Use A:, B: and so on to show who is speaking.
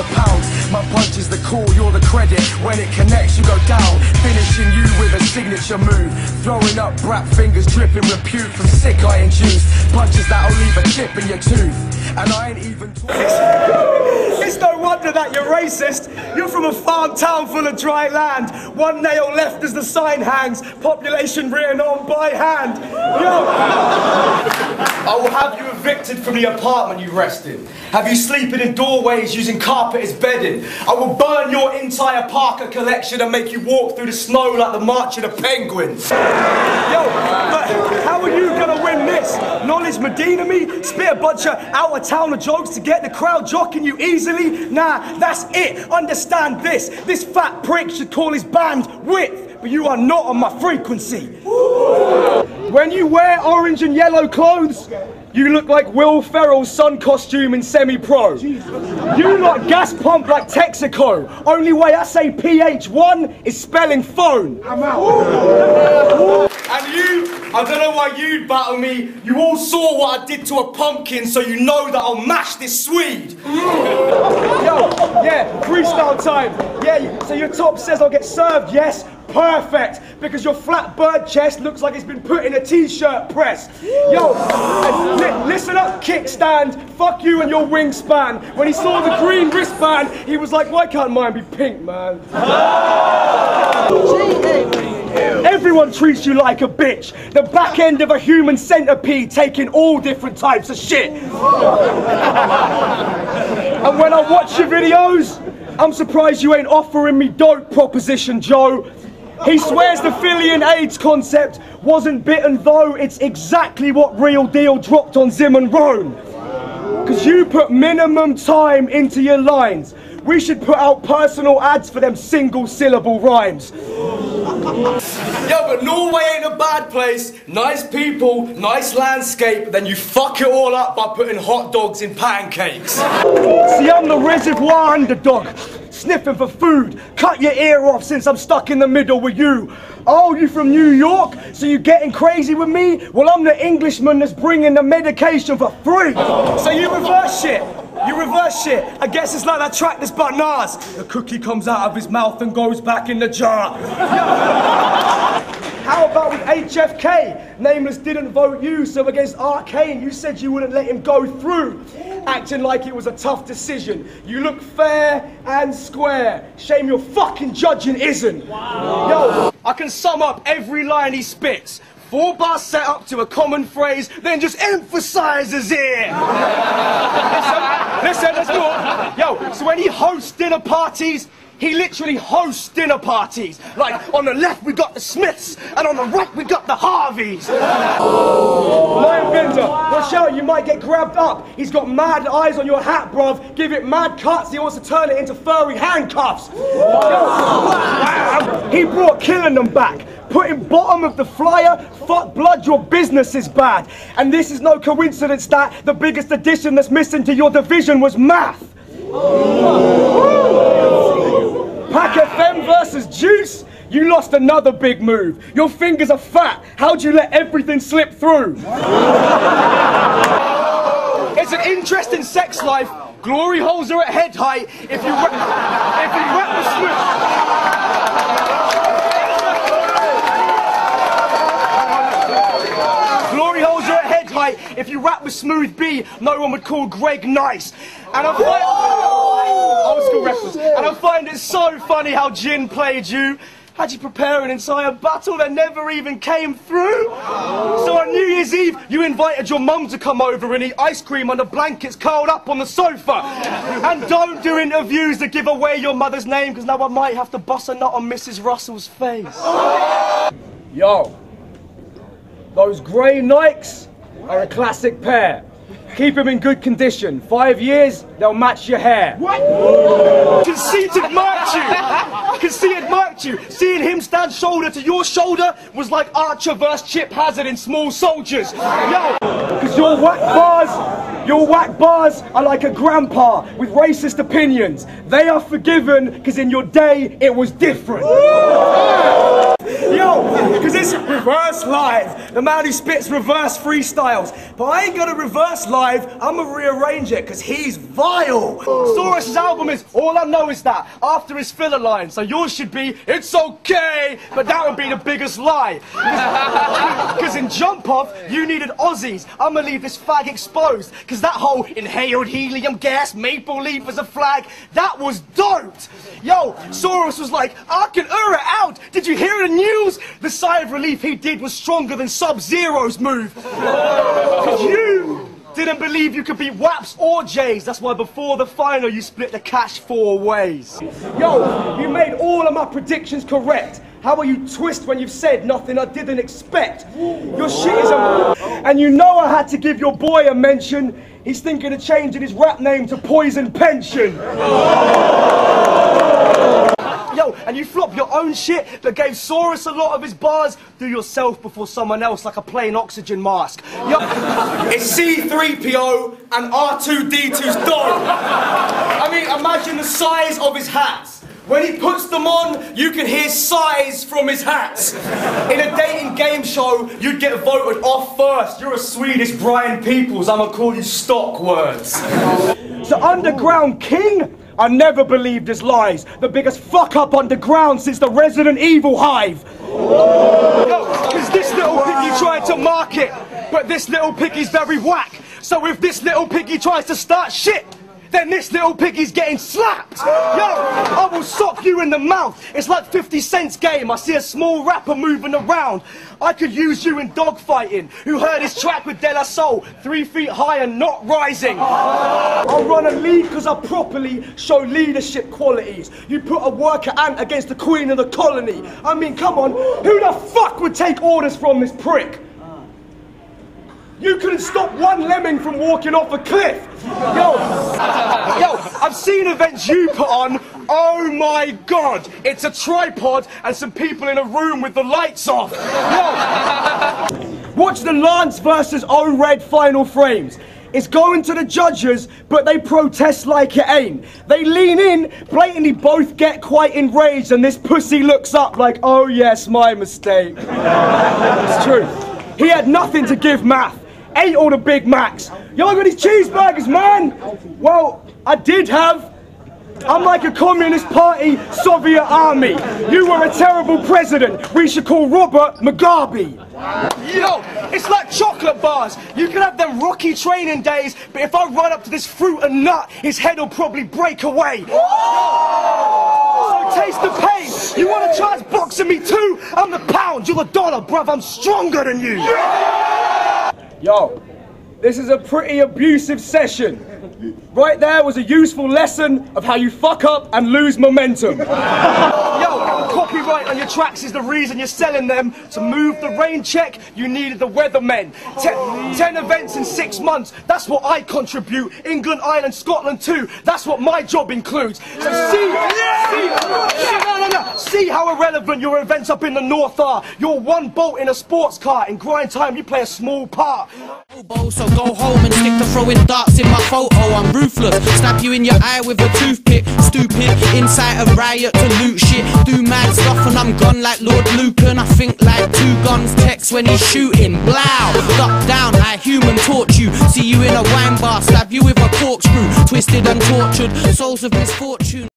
A: of pounds. My punch is the call, you're the credit. When it connects, you go down, finishing you with a signature move. Throwing up brat fingers, dripping repute from sick iron juice. Punches that'll leave a chip in your tooth. And I ain't even
B: It's no wonder that you're racist. You're from a farm town full of dry land. One nail left as the sign hangs. Population written on by hand. Yo! I will have you evicted from the apartment you rest in. Have you sleeping in doorways using carpet as bedding. I will burn your entire Parker collection and make you walk through the snow like the march of the penguins. Yo, but how are you gonna win this? Knowledge Medina me? Spit a bunch of out-of-towner jokes to get the crowd jocking you easily? Nah, that's it. Understand this. This fat prick should call his band Width, but you are not on my frequency. When you wear orange and yellow clothes, you look like Will Ferrell's son costume in Semi-Pro. You lot gas pump like Texaco. Only way I say PH1 is spelling phone. I'm out. And you, I don't know why you'd battle me. You all saw what I did to a pumpkin, so you know that I'll mash this Swede. Yo, yeah, freestyle time. Yeah, so your top says I'll get served, yes? Perfect, because your flat bird chest looks like it's been put in a t-shirt press. Yo, listen up, kickstand. Fuck you and your wingspan. When he saw the green wristband, he was like, why can't mine be pink, man? Everyone treats you like a bitch. The back end of a human centipede taking all different types of shit. And when I watch your videos, I'm surprised you ain't offering me dope, Proposition Joe. He swears the Philly and AIDS concept wasn't bitten, though it's exactly what Real Deal dropped on Zim and Rome. Because you put minimum time into your lines. We should put out personal ads for them single syllable rhymes. Yeah, but Norway ain't a bad place. Nice people, nice landscape, then you fuck it all up by putting hot dogs in pancakes. See, I'm the reservoir underdog. Sniffing for food, cut your ear off since I'm stuck in the middle with you. Oh, you from New York? So you getting crazy with me? Well, I'm the Englishman that's bringing the medication for free. So you reverse shit. You reverse shit. I guess it's like that track that's but Nas. The cookie comes out of his mouth and goes back in the jar. How about with HFK? Nameless didn't vote you, so against Arcane, you said you wouldn't let him go through. Acting like it was a tough decision. You look fair and square. Shame your fucking judging isn't. Wow. Yo, I can sum up every line he spits. 4 bars set up to a common phrase, then just emphasizes it. Listen, let's go. Yo, so when he hosts dinner parties, he literally hosts dinner parties. Like, on the left we got the Smiths, and on the right we got the Harveys. Lion Bender, watch out, you might get grabbed up. He's got mad eyes on your hat, bruv. Give it mad cuts, he wants to turn it into furry handcuffs. He brought killing them back. Putting bottom of the flyer, fuck blood, your business is bad. And this is no coincidence that the biggest addition that's missing to your division was math. Pac FM versus Juice? You lost another big move. Your fingers are fat. How'd you let everything slip through? It's an interesting sex life. Glory holes are at head height. If you wrap the smooth... Glory holes are at head height. If you rap with Smooth B, no one would call Greg nice. And I find... Old school reference. And I find it so funny how Jin played you. How'd you prepare an entire battle that never even came through? So on New Year's Eve, you invited your mum to come over and eat ice cream under blankets curled up on the sofa. And don't do interviews that give away your mother's name, because now I might have to bust a nut on Mrs. Russell's face. Yo, those grey Nikes are a classic pair. Keep them in good condition. 5 years, they'll match your hair. What? Conceited marked you. Conceited marked you. Seeing him stand shoulder to your shoulder was like Archer versus Chip Hazard in Small Soldiers. Yo, because your whack bars are like a grandpa with racist opinions. They are forgiven because in your day it was different. Yo, Yo, because it's reverse live. The man who spits reverse freestyles. But I ain't gonna reverse live, I'ma rearrange it, because he's vile. Saurus's album is All I Know Is That, after his filler line. So yours should be, it's okay, but that would be the biggest lie. Because in Jump Off, you needed Aussies. I'ma leave this fag exposed, because that whole inhaled helium gas, maple leaf as a flag, that was dope. Yo, Saurus was like, I can Eurgh out. Did you hear the news? The sigh of relief he did was stronger than Sub-Zero's move. Because you didn't believe you could beat Waps or Jays. That's why before the final you split the cash 4 ways. Yo, you made all of my predictions correct. How will you twist when you've said nothing I didn't expect? Your shit is a... And you know I had to give your boy a mention. He's thinking of changing his rap name to Poison Pension. Yo, and you flop your own shit that gave Saurus a lot of his bars. Do yourself before someone else like a plain oxygen mask. Yo, it's C-3PO and R2-D2's dog. I mean, imagine the size of his hats. When he puts them on, you can hear sighs from his hats. In a dating game show, you'd get voted off first. You're a Swedish Brian Peoples, I'ma call you stock words. The Underground King? I never believed his lies. The biggest fuck up underground since the Resident Evil hive. Because this little piggy tried to market, but this little piggy's very whack. So if this little piggy tries to start shit, then this little piggy's getting slapped. Yo, I will sock you in the mouth. It's like 50 Cent's game. I see a small rapper moving around. I could use you in dogfighting. Who heard his track with De La Soul, 3 feet high and not rising. I'll run a league because I properly show leadership qualities. You put a worker ant against the queen of the colony. I mean, come on, who the fuck would take orders from this prick? You couldn't stop one lemming from walking off a cliff. Yo, I've seen events you put on. Oh my God, it's a tripod and some people in a room with the lights off. Yo, watch the Lance versus O-Red final frames. It's going to the judges, but they protest like it ain't. They lean in, blatantly both get quite enraged, and this pussy looks up like, oh yes, my mistake. It's true. He had nothing to give math. Ate all the Big Macs. Yo, I got these cheeseburgers, man. Well, I did have. I'm like a Communist Party Soviet army. You were a terrible president. We should call Robert Mugabe. Yo, it's like chocolate bars. You can have them rocky training days, but if I run up to this fruit and nut, his head will probably break away. So taste the pain. You want to charge boxing me too? I'm the pound, you're the dollar, bruv. I'm stronger than you. Yo, this is a pretty abusive session. Right there was a useful lesson of how you fuck up and lose momentum. Yo, copyright on your tracks is the reason you're selling them. To move the rain check, you needed the weathermen. 10 events in 6 months, that's what I contribute. England, Ireland, Scotland too, that's what my job includes. So see how irrelevant your events up in the north are. You're one bolt in a sports car. In grind time, you play a small part.
C: So go home and stick to throwing darts in my photo. I'm ruthless, stab you in your eye with a toothpick. Stupid, inside a riot to loot shit. Do mad stuff and I'm gone like Lord Lucan. I think like 2 guns text when he's shooting. Blow, duck down, I human torch you. See you in a wine bar, stab you with a corkscrew. Twisted and tortured, souls of misfortune.